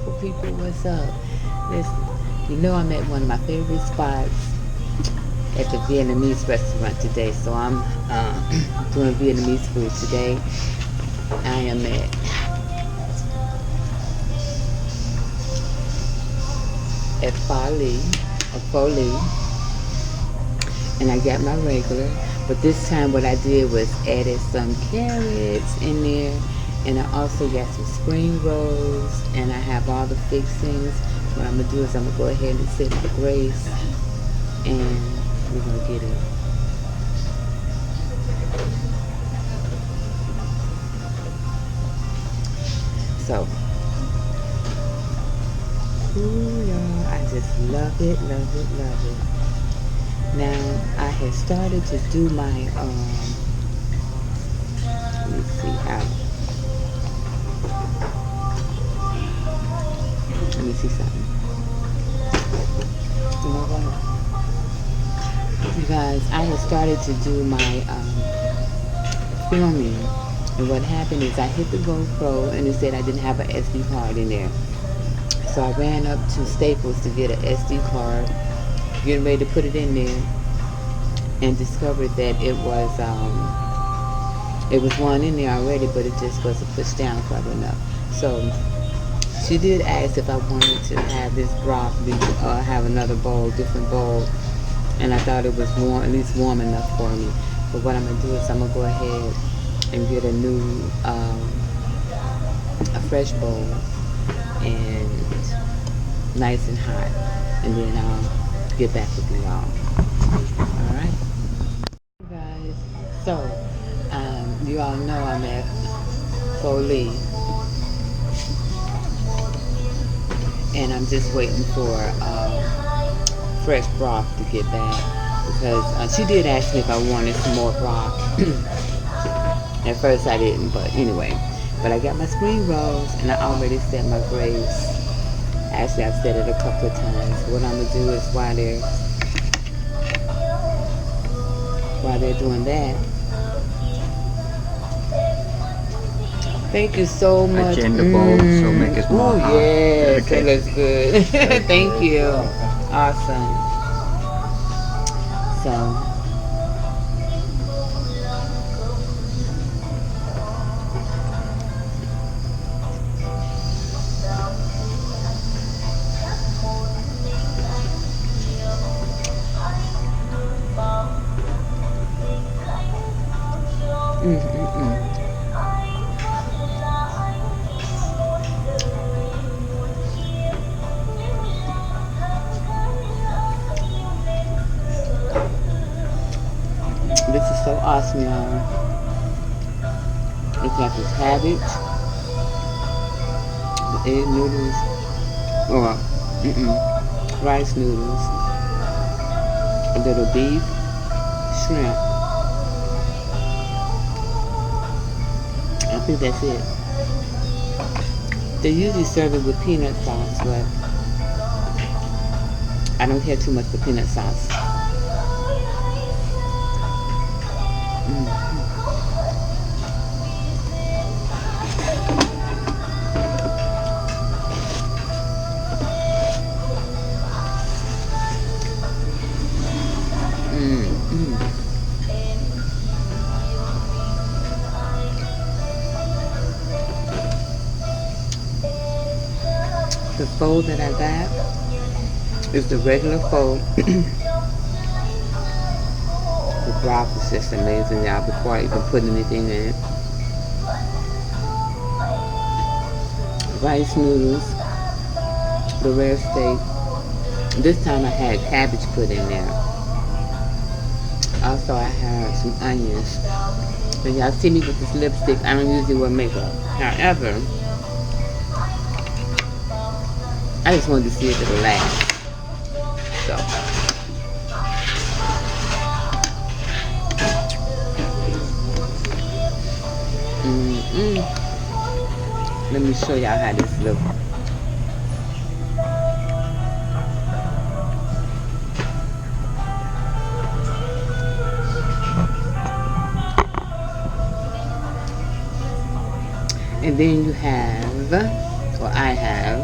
beautiful people, what's up? Listen, you know I'm at one of my favorite spots at the Vietnamese restaurant today. So I'm doing Vietnamese food today. I am at Pho and I got my regular. But this time what I did was added some carrots in there, and I also got some spring rolls, and I have all the fixings. What I'm gonna do is I'm gonna go ahead and set the grace, and we're gonna get it. So, ooh, y'all, I just love it, love it, love it. Now, I had started to do my, let me see how, let me see something. You know what? You guys, I had started to do my filming, and what happened is I hit the GoPro and it said I didn't have an SD card in there. So I ran up to Staples to get an SD card, getting ready to put it in there, and discovered that it was one in there already, but it just wasn't pushed down far enough. So she did ask if I wanted to have this broccoli or have another bowl, different bowl, and I thought it was warm, at least warm enough for me. But what I'm gonna do is I'm gonna go ahead and get a new, a fresh bowl, and nice and hot, and then I'll get back with you all. All right, guys. So you all know I'm at Pho, and I'm just waiting for fresh broth to get back, because she did ask me if I wanted some more broth. At first I didn't, but anyway. But I got my spring rolls, and I already set my grace. Actually, I've said it a couple of times. What I'm gonna do is while they're doing that. Thank you so much. I change the bowl so make it more. Oh yes, that looks good. Thank you. Awesome. So. This is so awesome, y'all. It's got this cabbage, the egg noodles, or rice noodles, a little beef, shrimp. I think that's it. They usually serve it with peanut sauce, but I don't care too much for peanut sauce. The pho that I got is the regular pho. The broth is just amazing, y'all, before I even put anything in it. Rice noodles, the rare steak. This time I had cabbage put in there. Also, I had some onions. When y'all see me with this lipstick, I don't usually wear makeup. However, I just wanted to see if it'll last. So. Let me show y'all how this looks. And then you have, or I have,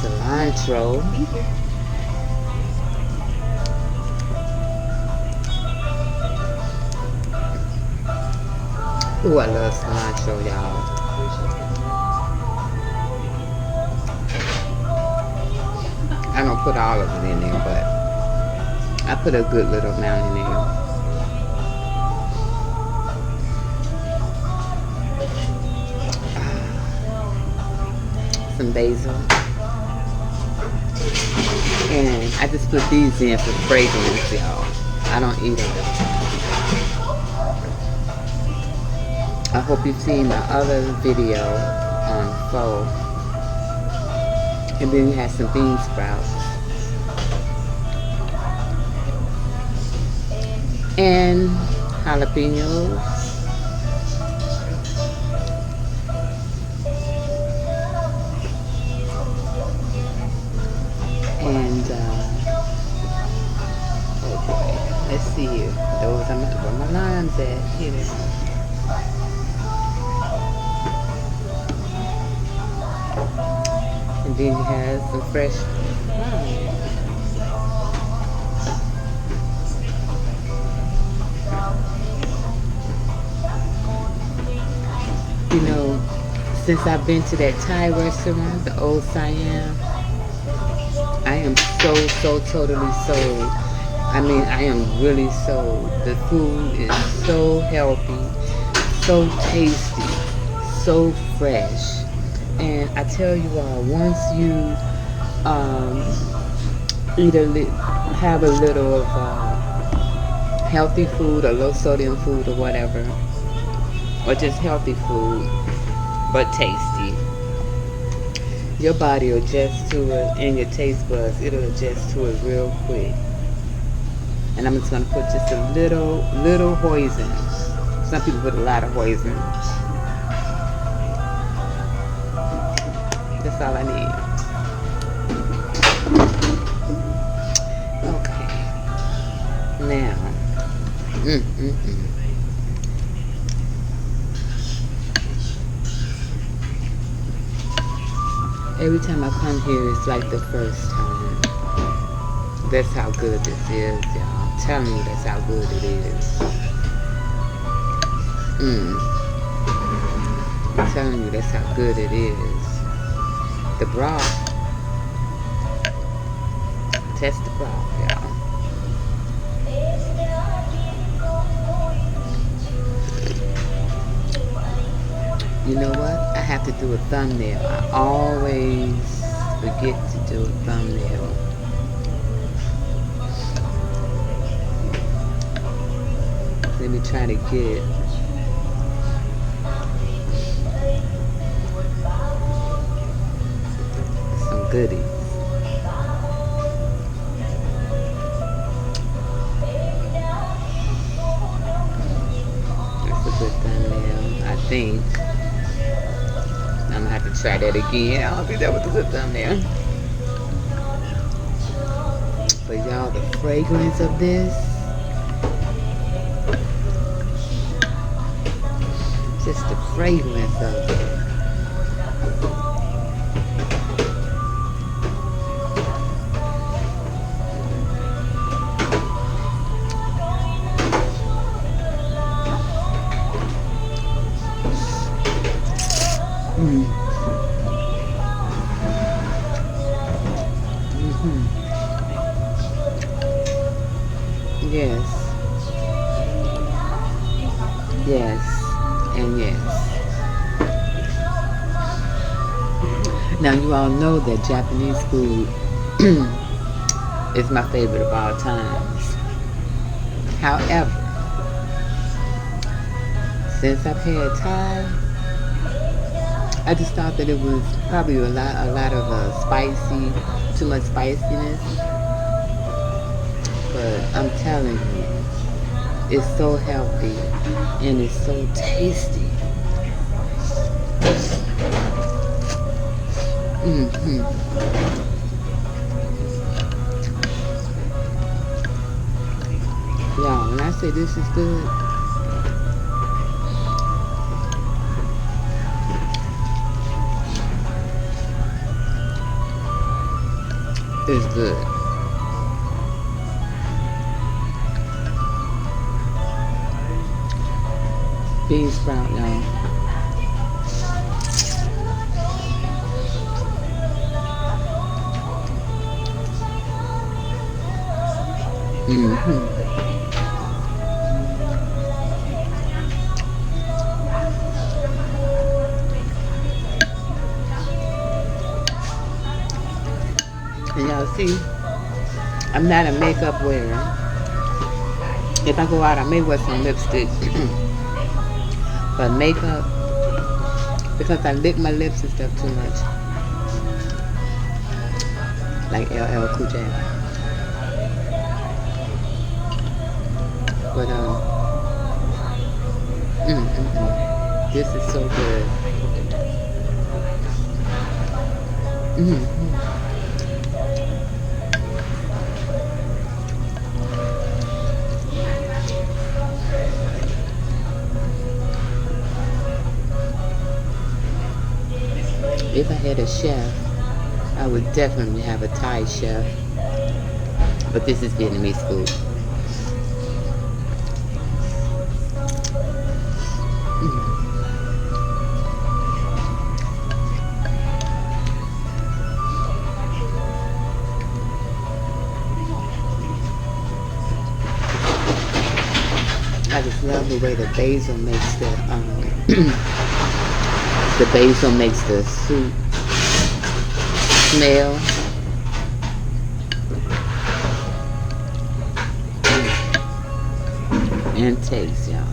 cilantro. Ooh, I love cilantro, y'all. I don't put all of it in there, but I put a good little amount in there. Some basil. And I just put these in for fragrance, y'all. I don't eat them. I hope you've seen my other video on pho. And then you have some bean sprouts. And jalapenos. And, oh boy, let's see here. Those are where my limes at. Here they are. And then you have some fresh lime. You know, since I've been to that Thai restaurant, the Old Siam, I am so totally sold. I mean, I am really sold. The food is so healthy, so tasty, so fresh. And I tell you all, once you have a little of healthy food or low sodium food or whatever, or just healthy food, but tasty, your body will adjust to it, and your taste buds, it'll adjust to it real quick. And I'm just going to put just a little hoisin. Some people put a lot of hoisin. That's all I need. Okay. Now. Every time I come here, it's like the first time. That's how good this is, y'all. I'm telling you, that's how good it is. I'm telling you, that's how good it is. The broth. Test the broth, y'all. You know what? I have to do a thumbnail. I always forget to do a thumbnail. Let me try to get some goodies. That's a good thumbnail, I think. I'm gonna have to try that again. I don't think that was a good thumbnail. But y'all, the fragrance of this, just the fragrance of it. Yes. Yes. And yes. Now you all know that Japanese food is my favorite of all times. However, since I've had Thai, I just thought that it was probably a lot of spicy, too much spiciness. But I'm telling you, it's so healthy and it's so tasty. Y'all, when I say this is good, is good. Bean sprout, y'all. And y'all see, I'm not a makeup wearer. If I go out, I may wear some lipstick. But makeup, because I lick my lips and stuff too much. Like LL Cool J. But, this is so good. If I had a chef, I would definitely have a Thai chef. But this is Vietnamese food. I just love the way the basil makes the basil makes the soup smell. And taste, y'all.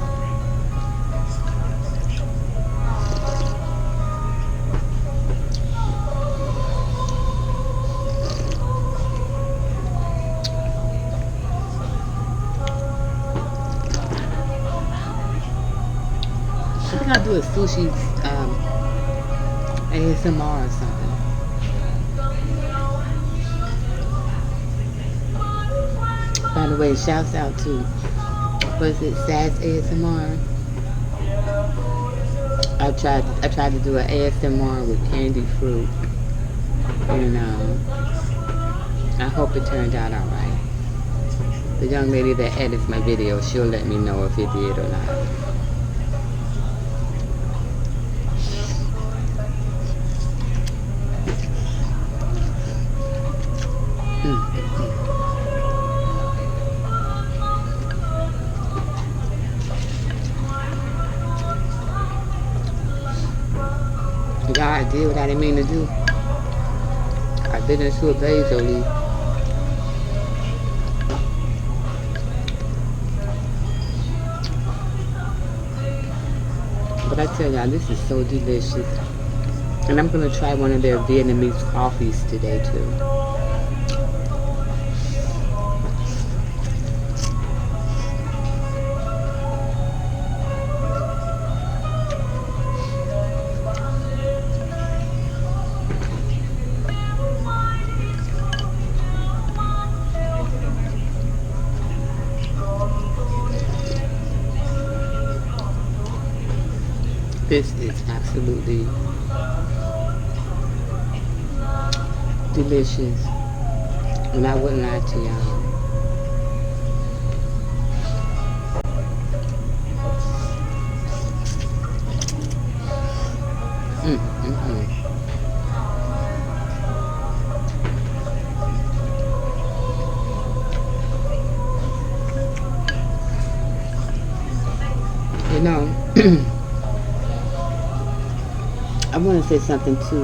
I think I'll do a sushi ASMR or something. By the way, shouts out to, was it Sass ASMR? I tried to do an ASMR with candy fruit, and I hope it turned out alright. The young lady that edits my video, she'll let me know if it did or not. God, I did what I didn't mean to do. I bit into a basil leaf. But I tell y'all, this is so delicious. And I'm gonna try one of their Vietnamese coffees today too. This is absolutely delicious, and I wouldn't lie to y'all. You know, I want to say something to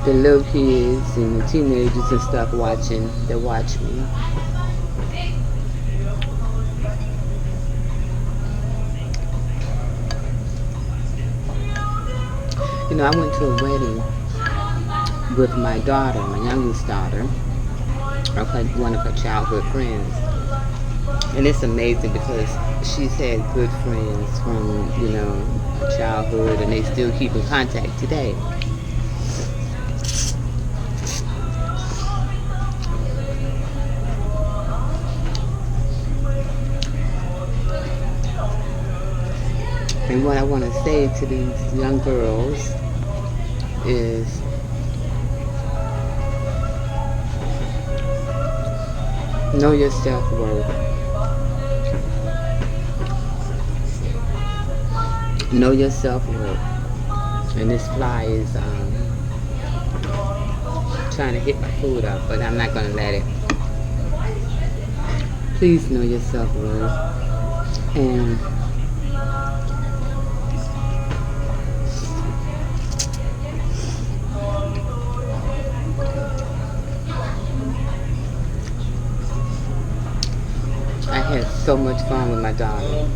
the little kids and the teenagers and stuff that watch me. You know, I went to a wedding with my daughter, my youngest daughter, one of her childhood friends. And it's amazing because she's had good friends from, you know, her childhood, and they still keep in contact today. And what I want to say to these young girls is, Know your self-worth. Know your self-worth. And this fly is trying to hit my food up, but I'm not gonna let it. Please know your self-worth. And I had so much fun with my daughter.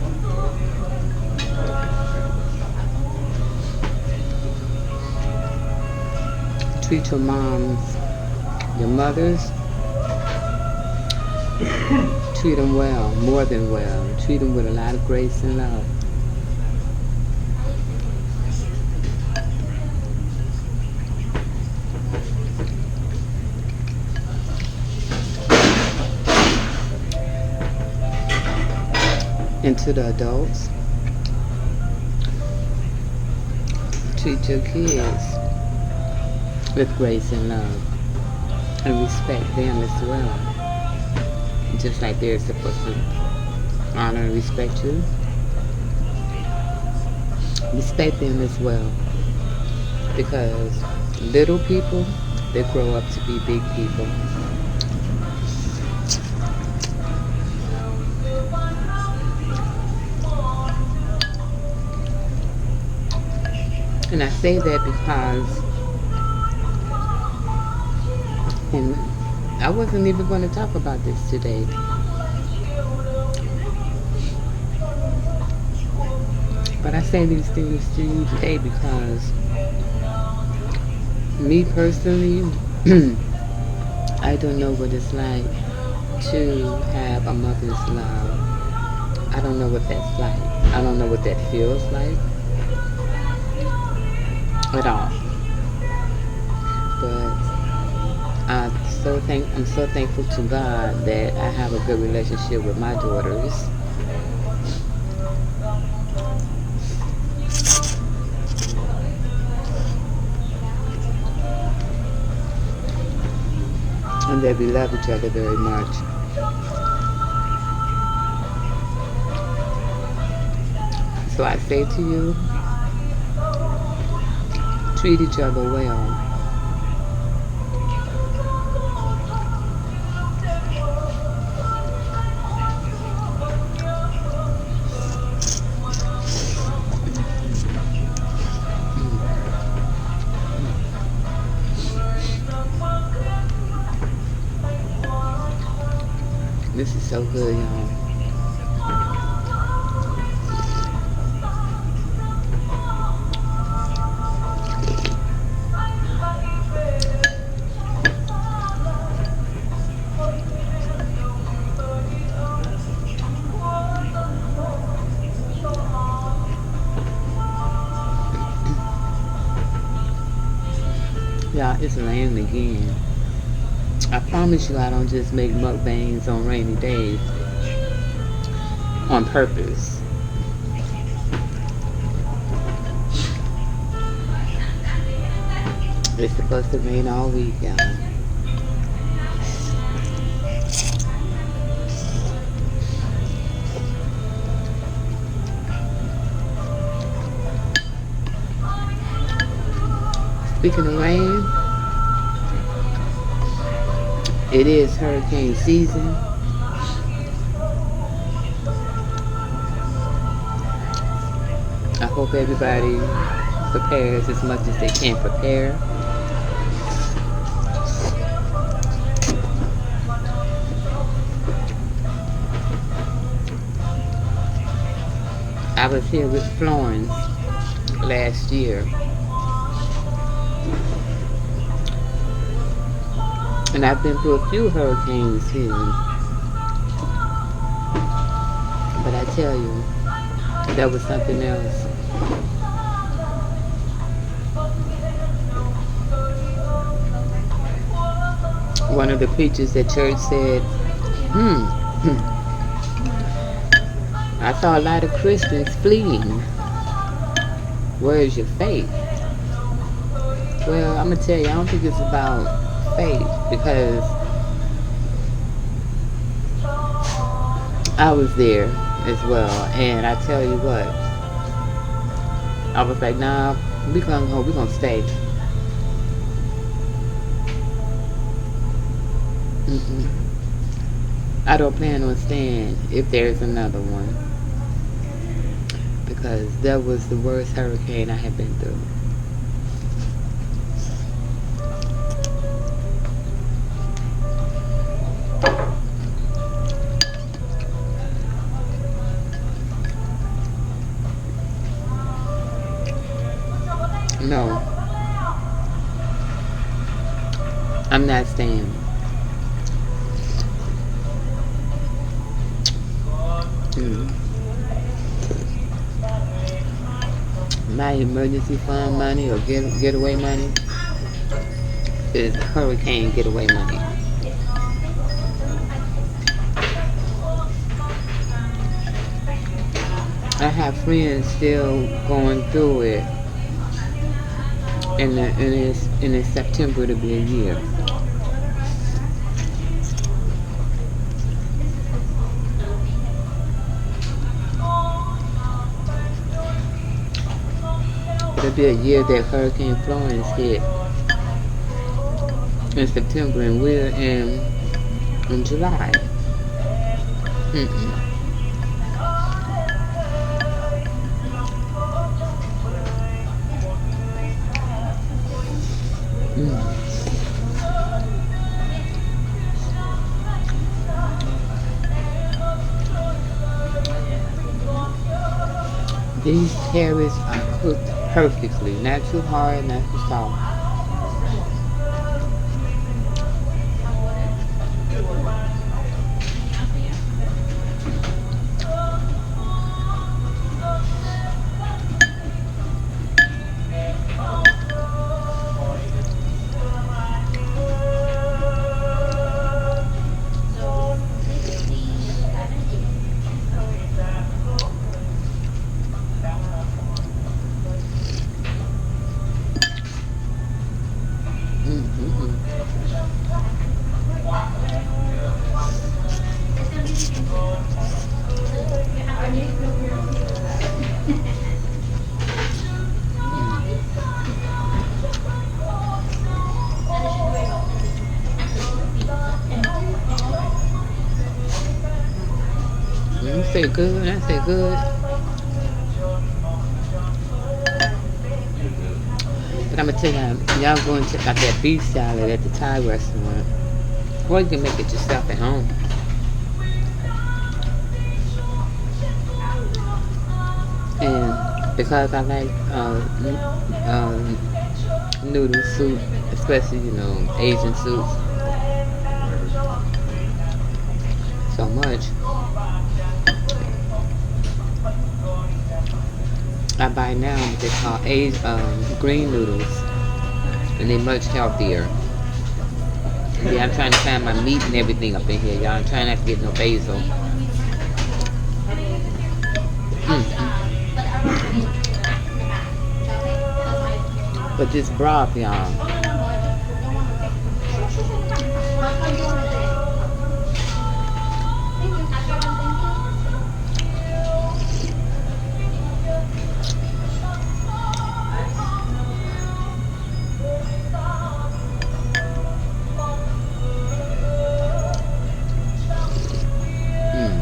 Treat your moms, your mothers, treat them well, more than well. Treat them with a lot of grace and love. And to the adults, treat your kids with grace and love, and respect them as well, just like they're supposed to honor and respect you. Respect them as well, because little people, they grow up to be big people. And I say that because, and I wasn't even going to talk about this today, but I say these things to you today because me personally, I don't know what it's like to have a mother's love. I don't know what that's like. I don't know what that feels like at all. But I'm so thankful to God that I have a good relationship with my daughters. And that we love each other very much. So I say to you, treat each other well. This is so good, y'all. Y'all, it's raining again. I promise you I don't just make mukbangs on rainy days on purpose. It's supposed to rain all week, y'all. Speaking of rain, it is hurricane season. I hope everybody prepares as much as they can prepare. I was here with Florence last year. And I've been through a few hurricanes here. But I tell you, that was something else. One of the preachers at church said, I saw a lot of Christians fleeing. Where is your faith? Well, I'm going to tell you, I don't think it's about faith, because I was there as well, and I tell you what, I was like, nah, we gonna go, we gonna stay. Mm-mm. I don't plan on staying if there's another one, because that was the worst hurricane I have been through. No, I'm not staying. Mm. My emergency fund money or getaway money is hurricane getaway money. I have friends still going through it, and it's September to be a year. It'll be a year that Hurricane Florence hit in September, and we're in July. Mm-mm. Mm. These carrots are cooked perfectly, not too hard, not too soft. Mm-hmm. You say good, I say good. But I'm gonna tell y'all go and check out that beef salad at the Thai restaurant. Or you can make it yourself at home. And because I like noodle soup, especially Asian soups, so much, I buy now what they call green noodles, and they're much healthier. Yeah, I'm trying to find my meat and everything up in here, y'all. I'm trying not to get no basil. Mm. But this broth, y'all. Mm.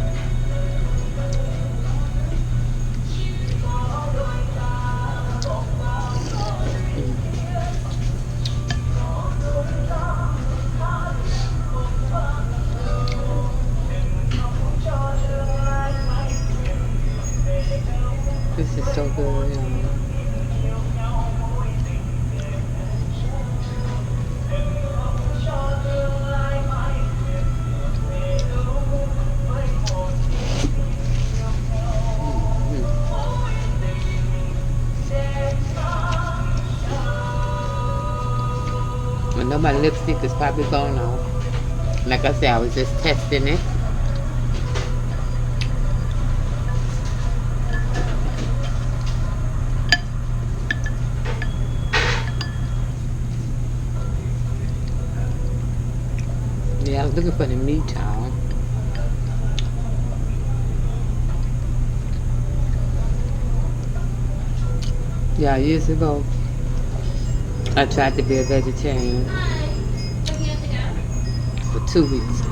This is so good, y'all. I know my lipstick is probably going off. Like I said, I was just testing it. Yeah, I was looking for the meat, y'all. Yeah, years ago, I tried to be a vegetarian for 2 weeks.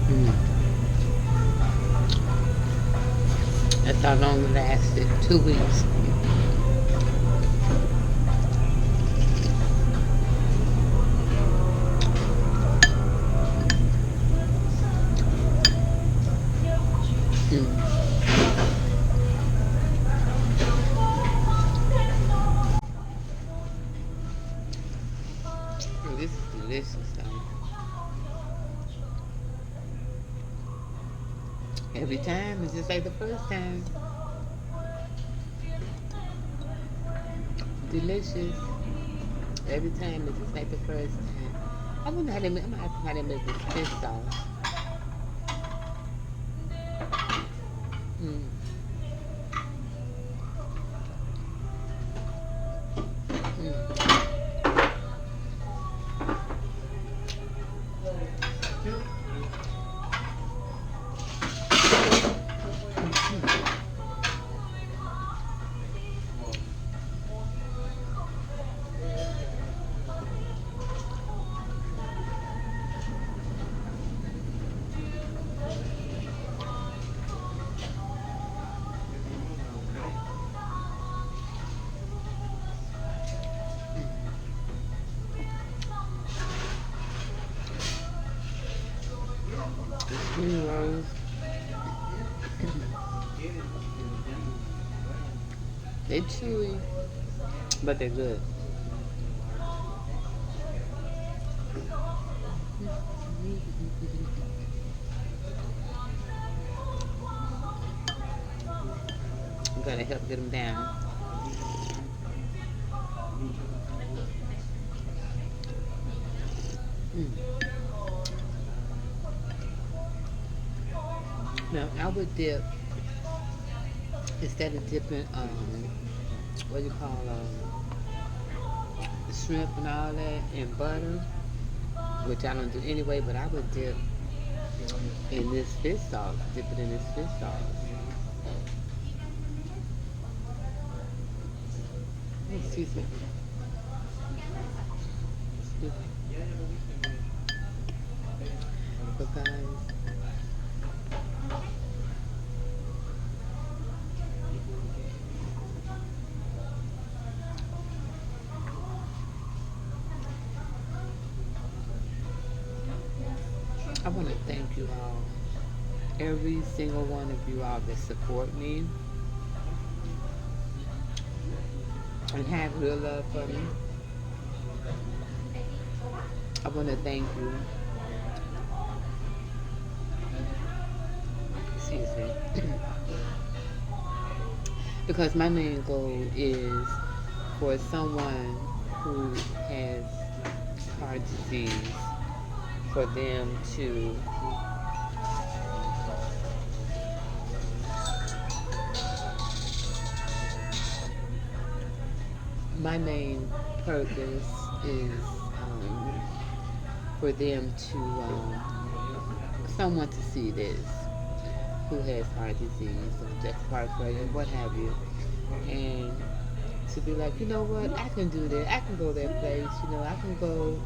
Mm. That's how long it lasted. 2 weeks. Mm. Oh, this is delicious, though. Every time, it's just like the first time. Delicious. Every time, it's just like the first time. I wonder how they make. I'm gonna ask them how they make this fish sauce. Mm. Mm. The spring rolls, they chewy, but they're good. I'm gonna help get them down. Mm. Now I would dip instead of dipping what do you call shrimp and all that in butter, which I don't do anyway. But I would dip in this fish sauce. Dip it in this fish sauce. Excuse me. Excuse me. But guys, I want to thank you all, every single one of you all that support me and have real love for me. I want to thank you. Excuse me. Because my main goal is for someone who has heart disease, for them to my main purpose is for them to someone to see this who has heart disease or just heart failure, what have you, and to be like, you know what, I can do that. I can go that place. I can go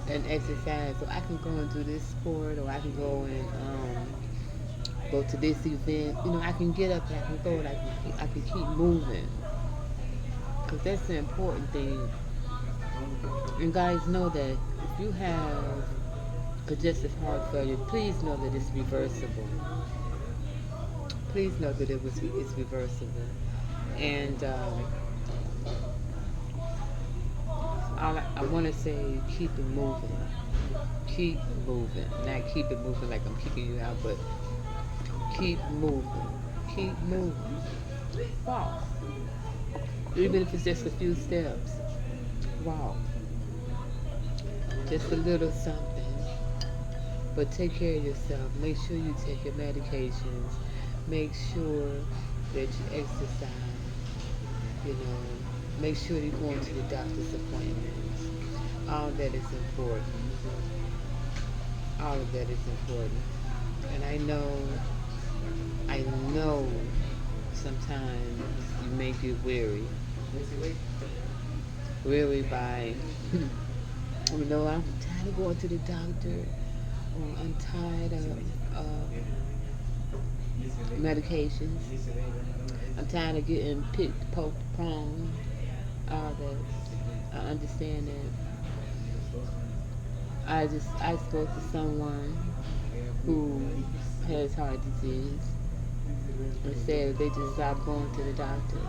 and exercise, or I can go and do this sport, or I can go and go to this event. I can get up and I can go and I can keep moving, because that's the important thing. And guys, know that if you have congestive heart failure, please know that it's reversible. Please know that it's reversible. And I want to say, keep it moving. Keep moving. Not keep it moving like I'm kicking you out, but keep moving. Keep moving. Walk. Even if it's just a few steps. Walk. Just a little something. But take care of yourself. Make sure you take your medications. Make sure that you exercise. Make sure you're going to the doctor's appointments. All that is important. all of that is important. And I know sometimes you may get weary by, I'm tired of going to the doctor, or I'm tired of medications, I'm tired of getting picked, poked, pronged, all that. I understand that. I spoke to someone who has heart disease and said they just stopped going to the doctor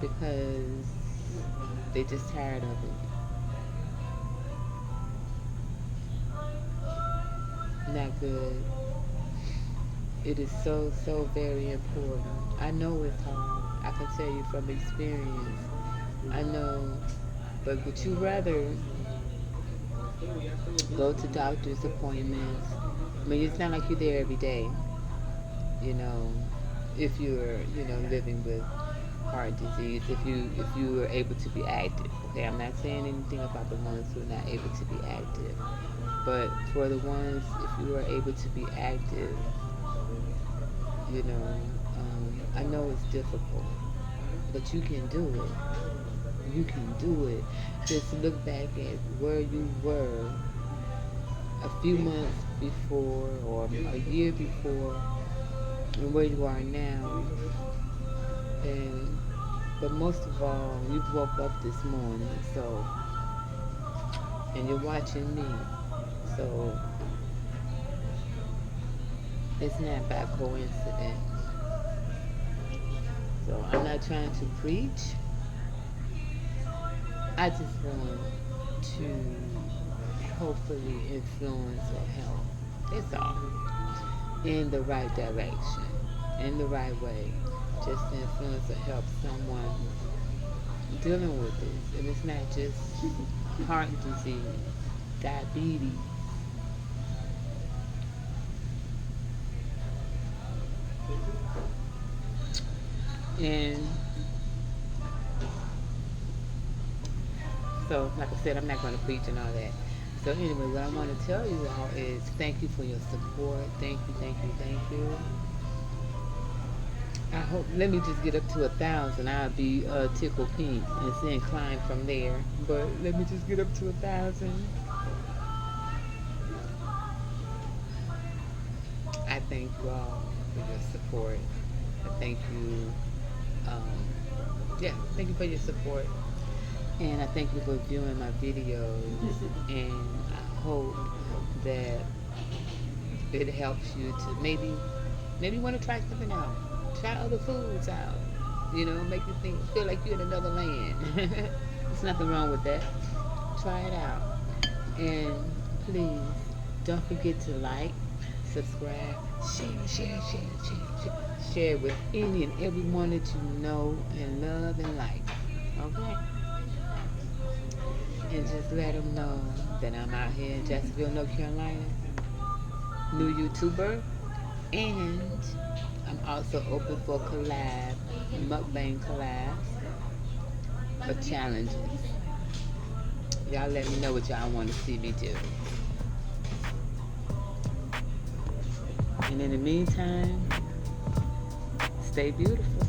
because they just tired of it. Not good. It is so very important. I know it's hard. I can tell you from experience. I know, but would you rather go to doctor's appointments? I mean, it's not like you're there every day, you know, if you're, living with heart disease, if you are able to be active. Okay, I'm not saying anything about the ones who are not able to be active, but for the ones, if you are able to be active, I know it's difficult, but you can do it. You can do it. Just look back at where you were a few months before or a year before and where you are now. And but most of all, you've woke up this morning, and you're watching me. So it's not by coincidence. So I'm not trying to preach. I just want to hopefully influence or help. That's all. In the right direction. In the right way. Just to influence or help someone dealing with this. And it's not just heart disease, diabetes. And so, like I said, I'm not going to preach and all that. So anyway, what I want to tell you all is thank you for your support. Thank you, thank you, thank you. I hope, let me just get up to 1,000. I'll be tickled pink and then climb from there. But let me just get up to 1,000. I thank you all for your support. I thank you. Thank you for your support. And I thank you for viewing my videos. And I hope that it helps you to maybe want to try something out. Try other foods out. Make you feel like you're in another land. There's nothing wrong with that. Try it out. And please don't forget to like, subscribe, share with any and everyone that you know and love and like. Okay? And just let them know that I'm out here in Jacksonville, North Carolina, new YouTuber, and I'm also open for collab, mukbang collabs, or challenges. Y'all let me know what y'all want to see me do. And in the meantime, stay beautiful.